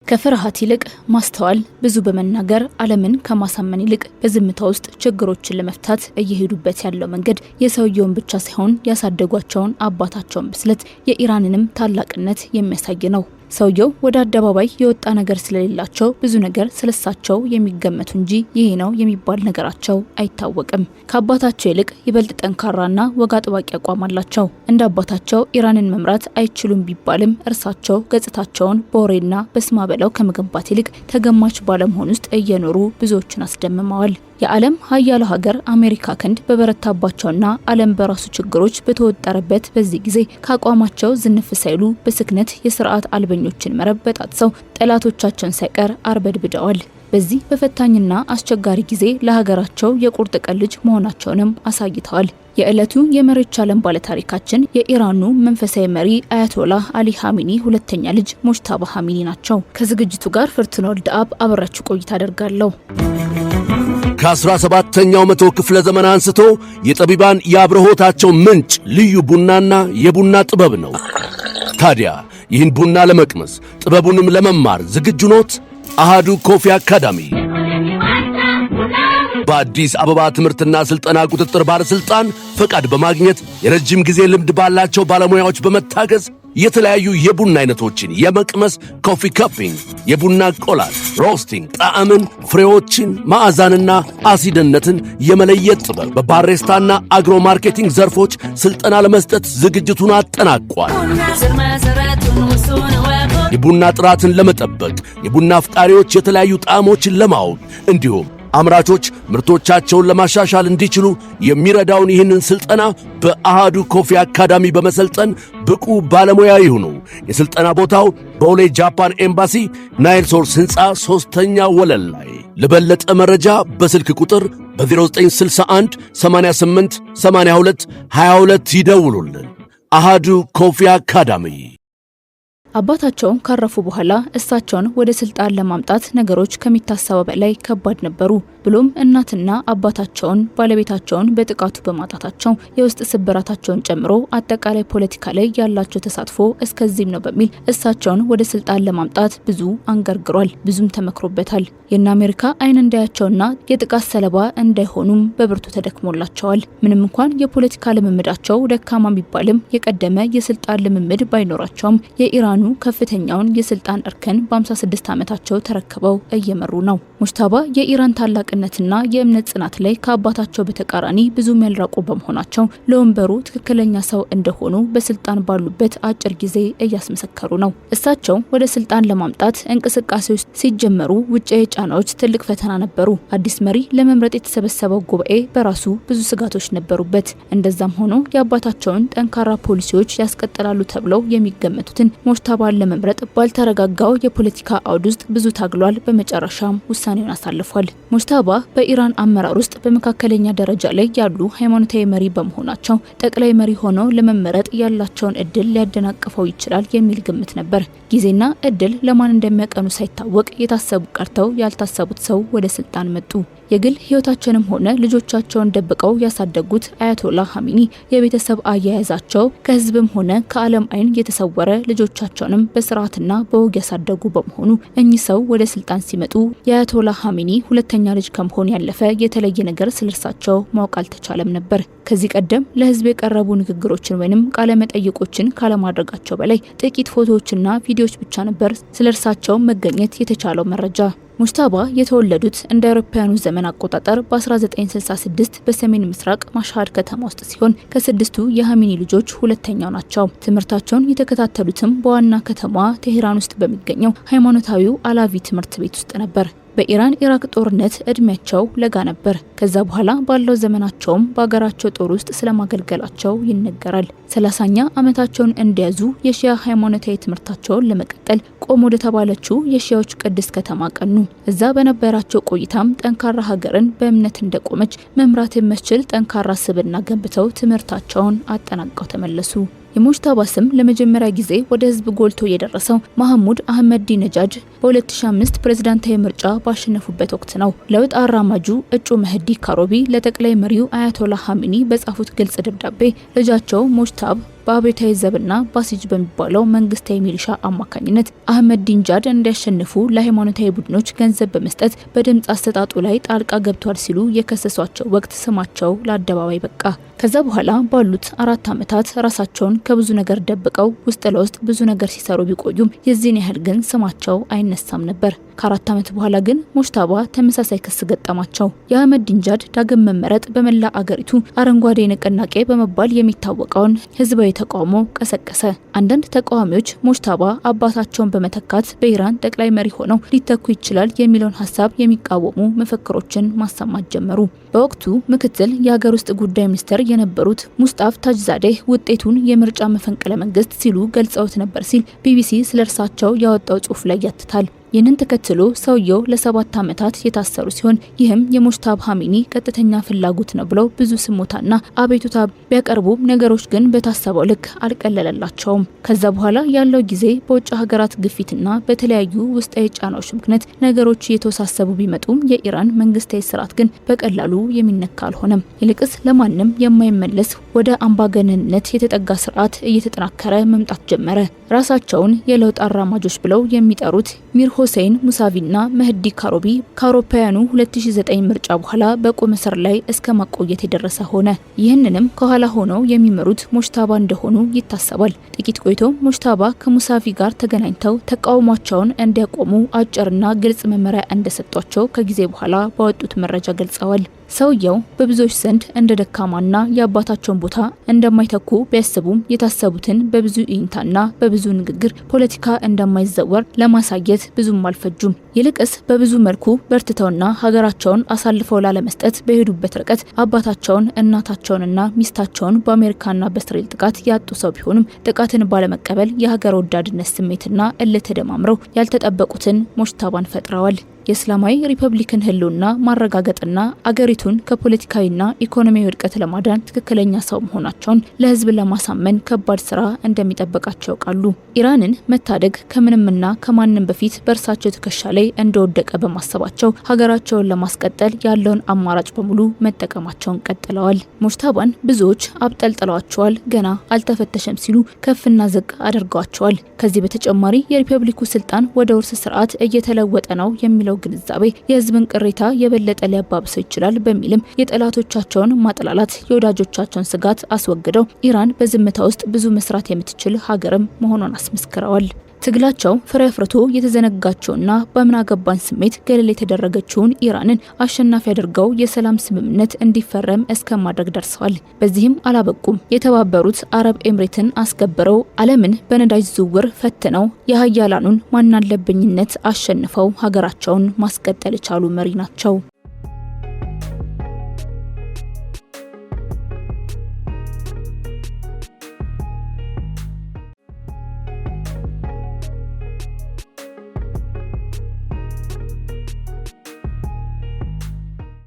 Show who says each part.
Speaker 1: ከፍርሃት ይልቅ ማስተዋል ብዙ በመናገር ዓለምን ከማሳመን ይልቅ በዝምታ ውስጥ ችግሮችን ለመፍታት እየሄዱበት ያለው መንገድ የሰውየውን ብቻ ሳይሆን ያሳደጓቸውን አባታቸውን ብስለት የኢራንንም ታላቅነት የሚያሳይ ነው። ሰውየው ወደ አደባባይ የወጣ ነገር ስለሌላቸው ብዙ ነገር ስለሳቸው የሚገመቱ እንጂ ይሄ ነው የሚባል ነገራቸው አይታወቅም። ከአባታቸው ይልቅ ይበልጥ ጠንካራና ወግ አጥባቂ አቋም አላቸው። እንደ አባታቸው ኢራንን መምራት አይችሉም ቢባልም እርሳቸው ገጽታቸውን በወሬና በስማ በለው ከመገንባት ይልቅ ተገማች ባለመሆን ውስጥ እየኖሩ ብዙዎችን አስደምመዋል። የዓለም ሀያሉ ሀገር አሜሪካ ክንድ በበረታባቸውና ዓለም በራሱ ችግሮች በተወጠረበት በዚህ ጊዜ ከአቋማቸው ዝንፍ ሳይሉ በስክነት የስርዓት አልበኞችን መረብ በጣጥሰው ጠላቶቻቸውን ሳይቀር አርበድብደዋል። በዚህ በፈታኝና አስቸጋሪ ጊዜ ለሀገራቸው የቁርጥ ቀን ልጅ መሆናቸውንም አሳይተዋል። የዕለቱ የመሪዎች ዓለም ባለታሪካችን የኢራኑ መንፈሳዊ መሪ አያቶላህ አሊ ሀሚኒ ሁለተኛ ልጅ ሙጅተባ ሀሚኒ ናቸው። ከዝግጅቱ ጋር ፍርቱና ወልደአብ አብራችሁ ቆይታ አደርጋለሁ።
Speaker 2: ከ17ኛው መቶ ክፍለ ዘመን አንስቶ የጠቢባን የአብርሆታቸው ምንጭ ልዩ ቡናና የቡና ጥበብ ነው። ታዲያ ይህን ቡና ለመቅመስ ጥበቡንም ለመማር ዝግጁ ኖት? አሃዱ ኮፊ አካዳሚ በአዲስ አበባ ትምህርትና ስልጠና ቁጥጥር ባለስልጣን ፈቃድ በማግኘት የረጅም ጊዜ ልምድ ባላቸው ባለሙያዎች በመታገዝ የተለያዩ የቡና አይነቶችን የመቅመስ ኮፊ ካፒንግ፣ የቡና ቆላል፣ ሮስቲንግ፣ ጣዕምን፣ ፍሬዎችን፣ መዓዛንና አሲድነትን የመለየት ጥበብ በባሬስታና አግሮ ማርኬቲንግ ዘርፎች ስልጠና ለመስጠት ዝግጅቱን አጠናቋል። የቡና ጥራትን ለመጠበቅ የቡና አፍቃሪዎች የተለያዩ ጣዕሞችን ለማወቅ እንዲሁም አምራቾች ምርቶቻቸውን ለማሻሻል እንዲችሉ የሚረዳውን ይህንን ስልጠና በአሃዱ ኮፊ አካዳሚ በመሰልጠን ብቁ ባለሙያ ይሁኑ። የስልጠና ቦታው በቦሌ ጃፓን ኤምባሲ ናይል ሶርስ ሕንፃ 3ኛ ወለል ላይ። ለበለጠ መረጃ በስልክ ቁጥር በ0961 88 82 22 ይደውሉልን። አሃዱ ኮፊ አካዳሚ።
Speaker 1: አባታቸው ካረፉ በኋላ እሳቸውን ወደ ስልጣን ለማምጣት ነገሮች ከሚታሰበው በላይ ከባድ ነበሩ። ብሎም እናትና አባታቸውን ባለቤታቸውን በጥቃቱ በማጣታቸው የውስጥ ስብራታቸውን ጨምሮ አጠቃላይ ፖለቲካ ላይ ያላቸው ተሳትፎ እስከዚህም ነው በሚል እሳቸውን ወደ ስልጣን ለማምጣት ብዙ አንገርግሯል፣ ብዙም ተመክሮበታል። የእነ አሜሪካ አይን እንዳያቸውና የጥቃት ሰለባ እንዳይሆኑም በብርቱ ተደክሞላቸዋል። ምንም እንኳን የፖለቲካ ልምምዳቸው ደካማ ቢባልም የቀደመ የስልጣን ልምምድ ባይኖራቸውም የኢራኑ ከፍተኛውን የስልጣን እርከን በ56 ዓመታቸው ተረክበው እየመሩ ነው። ሙጅተባ የኢራን ታላቅነትና የእምነት ጽናት ላይ ከአባታቸው በተቃራኒ ብዙም ያልራቁ በመሆናቸው ለወንበሩ ትክክለኛ ሰው እንደሆኑ በስልጣን ባሉበት አጭር ጊዜ እያስመሰከሩ ነው። እሳቸው ወደ ስልጣን ለማምጣት እንቅስቃሴዎች ሲጀመሩ ውጫዊ ጫናዎች ትልቅ ፈተና ነበሩ። አዲስ መሪ ለመምረጥ የተሰበሰበው ጉባኤ በራሱ ብዙ ስጋቶች ነበሩበት። እንደዛም ሆኖ የአባታቸውን ጠንካራ ፖሊሲዎች ያስቀጥላሉ ተብለው የሚገመቱትን ሙጅተባን ለመምረጥ ባልተረጋጋው የፖለቲካ አውድ ውስጥ ብዙ ታግሏል። በመጨረሻም ውሳኔውን አሳልፏል። ሙጅተባ በኢራን አመራር ውስጥ በመካከለኛ ደረጃ ላይ ያሉ ሃይማኖታዊ መሪ በመሆናቸው ጠቅላይ መሪ ሆነው ለመመረጥ ያላቸውን እድል ሊያደናቅፈው ይችላል የሚል ግምት ነበር። ጊዜና እድል ለማን እንደሚያቀኑ ሳይታወቅ የታሰቡ ቀርተው ያልታሰቡት ሰው ወደ ስልጣን መጡ። የግል ህይወታቸውንም ሆነ ልጆቻቸውን ደብቀው ያሳደጉት አያቶላህ ሀሚኒ የቤተሰብ አያያዛቸው ከህዝብም ሆነ ከዓለም አይን የተሰወረ ልጆቻቸውንም በስርዓትና በወግ ያሳደጉ በመሆኑ እኚህ ሰው ወደ ስልጣን ሲመጡ የአያቶላህ ሀሚኒ ሁለተኛ ልጅ ከመሆን ያለፈ የተለየ ነገር ስለርሳቸው ማወቅ አልተቻለም ነበር። ከዚህ ቀደም ለህዝብ የቀረቡ ንግግሮችን ወይንም ቃለ መጠይቆችን ካለማድረጋቸው በላይ ጥቂት ፎቶዎችና ቪዲዮዎች ብቻ ነበር ስለርሳቸው መገኘት የተቻለው መረጃ። ሙጅተባ የተወለዱት እንደ አውሮፓውያኑ ዘመን አቆጣጠር በ1966 በሰሜን ምስራቅ ማሻሃድ ከተማ ውስጥ ሲሆን ከስድስቱ የሀሚኒ ልጆች ሁለተኛው ናቸው። ትምህርታቸውን የተከታተሉትም በዋና ከተማዋ ቴሄራን ውስጥ በሚገኘው ሃይማኖታዊው አላቪ ትምህርት ቤት ውስጥ ነበር። በኢራን ኢራቅ ጦርነት እድሜያቸው ለጋ ነበር። ከዛ በኋላ ባለው ዘመናቸውም በአገራቸው ጦር ውስጥ ስለማገልገላቸው ይነገራል። 30ኛ ዓመታቸውን እንደያዙ የሺያ ሃይማኖታዊ ትምህርታቸውን ለመቀጠል ቆም ወደ ተባለችው የሺያዎች ቅድስት ከተማ ቀኑ። እዛ በነበራቸው ቆይታም ጠንካራ ሀገርን በእምነት እንደቆመች መምራት የመስችል ጠንካራ ስብዕና ገንብተው ትምህርታቸውን አጠናቀው ተመለሱ። የሙጅተባ ስም ለመጀመሪያ ጊዜ ወደ ህዝብ ጎልቶ የደረሰው መሐሙድ አህመዲነጃድ በ2005 ፕሬዝዳንታዊ ምርጫ ባሸነፉበት ወቅት ነው። ለውጥ አራማጁ እጩ መህዲ ካሮቢ ለጠቅላይ መሪው አያቶላህ ሀሚኒ በጻፉት ግልጽ ደብዳቤ ልጃቸው ሙጅተባ በአብዮታዊ ዘብና ባሲጅ በሚባለው መንግስታዊ ሚሊሻ አማካኝነት አህመዲነጃድ እንዲያሸንፉ ለሃይማኖታዊ ቡድኖች ገንዘብ በመስጠት በድምጽ አሰጣጡ ላይ ጣልቃ ገብቷል ሲሉ የከሰሷቸው ወቅት ስማቸው ለአደባባይ በቃ። ከዛ በኋላ ባሉት 4 ዓመታት ራሳቸውን ከብዙ ነገር ደብቀው ውስጥ ለውስጥ ብዙ ነገር ሲሰሩ ቢቆዩም የዚህን ያህል ግን ስማቸው አይነሳም ነበር። ከ4 ዓመት በኋላ ግን ሙጅታባ ተመሳሳይ ክስ ገጠማቸው። የአህመዲነጃድ ዳግም መመረጥ በመላ አገሪቱ አረንጓዴ ንቅናቄ በመባል የሚታወቀውን ህዝባዊ ተቃውሞ ቀሰቀሰ። አንዳንድ ተቃዋሚዎች ሙጅታባ አባታቸውን በመተካት በኢራን ጠቅላይ መሪ ሆነው ሊተኩ ይችላል የሚለውን ሀሳብ የሚቃወሙ መፈክሮችን ማሰማት ጀመሩ። በወቅቱ ምክትል የሀገር ውስጥ ጉዳይ ሚኒስትር የነበሩት ሙስጣፍ ታጅዛዴህ ውጤቱን የምርጫ መፈንቅለ መንግስት ሲሉ ገልጸውት ነበር ሲል ቢቢሲ ስለርሳቸው ያወጣው ጽሑፍ ላይ ያትታል። ይህንን ተከትሎ ሰውየው ለ7 ዓመታት የታሰሩ ሲሆን ይህም የሙጅታባ ኻሜኒ ቀጥተኛ ፍላጎት ነው ብለው ብዙ ስሞታና አቤቱታ ቢያቀርቡም ነገሮች ግን በታሰበው ልክ አልቀለለላቸውም። ከዛ በኋላ ያለው ጊዜ በውጭ ሀገራት ግፊትና በተለያዩ ውስጣዊ ጫናዎች ምክንያት ነገሮች እየተወሳሰቡ ቢመጡም የኢራን መንግስታዊ ስርዓት ግን በቀላሉ የሚነካ አልሆነም። ይልቅስ ለማንም የማይመለስ ወደ አምባገነንነት የተጠጋ ስርዓት እየተጠናከረ መምጣት ጀመረ። ራሳቸውን የለውጥ አራማጆች ብለው የሚጠሩት ሚር ሁሴን ሙሳቪና መህዲ ካሮቢ ከአውሮፓውያኑ 2009 ምርጫ በኋላ በቁም እስር ላይ እስከ ማቆየት የደረሰ ሆነ። ይህንንም ከኋላ ሆነው የሚመሩት ሙጅታባ እንደሆኑ ይታሰባል። ጥቂት ቆይቶ ሙጅታባ ከሙሳቪ ጋር ተገናኝተው ተቃውሟቸውን እንዲያቆሙ አጭርና ግልጽ መመሪያ እንደሰጧቸው ከጊዜ በኋላ ባወጡት መረጃ ገልጸዋል። ሰውየው በብዙዎች ዘንድ እንደ ደካማና የአባታቸውን ቦታ እንደማይተኩ ቢያስቡም የታሰቡትን በብዙ ኢንታና በብዙ ንግግር ፖለቲካ እንደማይዘወር ለማሳየት ብዙም አልፈጁም። ይልቅስ በብዙ መልኩ በርትተውና ሀገራቸውን አሳልፈው ላለመስጠት በሄዱበት ርቀት አባታቸውን፣ እናታቸውንና ሚስታቸውን በአሜሪካና በእስራኤል ጥቃት ያጡ ሰው ቢሆኑም ጥቃትን ባለመቀበል የሀገር ወዳድነት ስሜትና እልህ ተደማምረው ያልተጠበቁትን ሙጅታባን ፈጥረዋል። የእስላማዊ ሪፐብሊክን ህልውና ማረጋገጥና አገሪቱን ከፖለቲካዊና ኢኮኖሚያዊ ውድቀት ለማዳን ትክክለኛ ሰው መሆናቸውን ለህዝብ ለማሳመን ከባድ ስራ እንደሚጠበቃቸው ያውቃሉ። ኢራንን መታደግ ከምንምና ከማንም በፊት በእርሳቸው ትከሻ ላይ እንደወደቀ በማሰባቸው ሀገራቸውን ለማስቀጠል ያለውን አማራጭ በሙሉ መጠቀማቸውን ቀጥለዋል። ሙጅታባን ብዙዎች አብጠልጥለዋቸዋል፣ ገና አልተፈተሸም ሲሉ ከፍና ዝቅ አድርገዋቸዋል። ከዚህ በተጨማሪ የሪፐብሊኩ ስልጣን ወደ ውርስ ስርዓት እየተለወጠ ነው የሚለው ግንዛቤ የህዝብን ቅሬታ የበለጠ ሊያባብሰው ይችላል በሚልም የጠላቶቻቸውን ማጥላላት የወዳጆቻቸውን ስጋት አስወግደው ኢራን በዝምታ ውስጥ ብዙ መስራት የምትችል ሀገርም መሆኗን አስመስክረዋል። ትግላቸው ፍሬ አፍርቶ የተዘነጋቸውና በምናገባን ስሜት ገለል የተደረገችውን ኢራንን አሸናፊ አድርገው የሰላም ስምምነት እንዲፈረም እስከ ማድረግ ደርሰዋል። በዚህም አላበቁም። የተባበሩት አረብ ኤምሬትን አስገብረው ዓለምን በነዳጅ ዝውውር ፈትነው የሀያላኑን ማናለብኝነት አሸንፈው ሀገራቸውን ማስቀጠል የቻሉ መሪ ናቸው።